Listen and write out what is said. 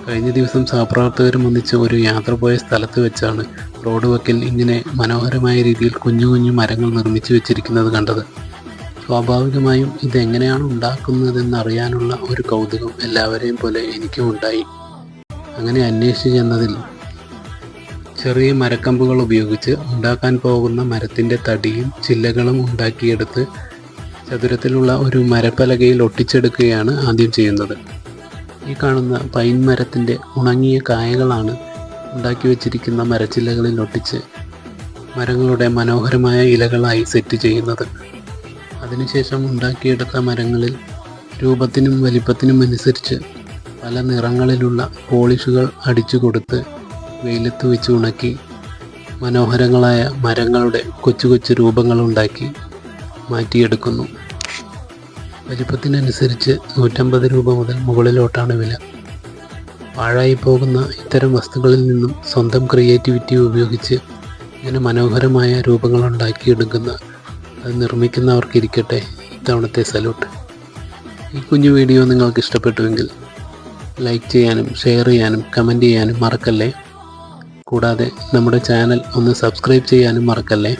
കഴിഞ്ഞ ദിവസം സഹപ്രവർത്തകരും ഒന്നിച്ച് ഒരു യാത്ര പോയ സ്ഥലത്ത് വെച്ചാണ് റോഡ് വക്കിൽ ഇങ്ങനെ മനോഹരമായ രീതിയിൽ കുഞ്ഞു കുഞ്ഞു മരങ്ങൾ നിർമ്മിച്ചു വെച്ചിരിക്കുന്നത് കണ്ടത്. സ്വാഭാവികമായും ഇതെങ്ങനെയാണ് ഉണ്ടാക്കുന്നതെന്നറിയാനുള്ള ഒരു കൗതുകം എല്ലാവരെയും പോലെ എനിക്കും ഉണ്ടായി. അങ്ങനെ അന്വേഷിച്ചു ചെന്നതിൽ ചെറിയ മരക്കമ്പുകൾ ഉപയോഗിച്ച് ഉണ്ടാക്കാൻ പോകുന്ന മരത്തിൻ്റെ തടിയും ചില്ലകളും ഉണ്ടാക്കിയെടുത്ത് ചതുരത്തിലുള്ള ഒരു മരപ്പലകയിൽ ഒട്ടിച്ചെടുക്കുകയാണ് ആദ്യം ചെയ്യുന്നത്. ഈ കാണുന്ന പൈൻ മരത്തിൻ്റെ ഉണങ്ങിയ കായകളാണ് ഉണ്ടാക്കി വച്ചിരിക്കുന്ന മരച്ചില്ലകളിൽ ഒട്ടിച്ച് മരങ്ങളുടെ മനോഹരമായ ഇലകളായി സെറ്റ് ചെയ്യുന്നത്. അതിനുശേഷം ഉണ്ടാക്കിയെടുത്ത മരങ്ങളിൽ രൂപത്തിനും വലിപ്പത്തിനും അനുസരിച്ച് പല നിറങ്ങളിലുള്ള പോളിഷുകൾ അടിച്ചു കൊടുത്ത് വെയിലത്ത് വെച്ച് ഉണക്കി മനോഹരങ്ങളായ മരങ്ങളുടെ കൊച്ചു കൊച്ചു രൂപങ്ങളുണ്ടാക്കി മാറ്റിയെടുക്കുന്നു. വലിപ്പത്തിനനുസരിച്ച് 150 രൂപ മുതൽ മുകളിലോട്ടാണ് വില. പാഴായി പോകുന്ന ഇത്തരം വസ്തുക്കളിൽ നിന്നും സ്വന്തം ക്രിയേറ്റിവിറ്റി ഉപയോഗിച്ച് ഇങ്ങനെ മനോഹരമായ രൂപങ്ങൾ ഉണ്ടാക്കിയെടുക്കുന്ന അത് നിർമ്മിക്കുന്നവർക്കിരിക്കട്ടെ ഇത്തവണത്തെ സല്യൂട്ട്. ഈ കുഞ്ഞു വീഡിയോ നിങ്ങൾക്ക് ഇഷ്ടപ്പെട്ടുവെങ്കിൽ ലൈക്ക് ചെയ്യാനും ഷെയർ ചെയ്യാനും കമൻറ്റ് ചെയ്യാനും മറക്കല്ലേ. കൂടാതെ നമ്മുടെ ചാനൽ ഒന്ന് സബ്സ്ക്രൈബ് ചെയ്യാനും മറക്കല്ലേ.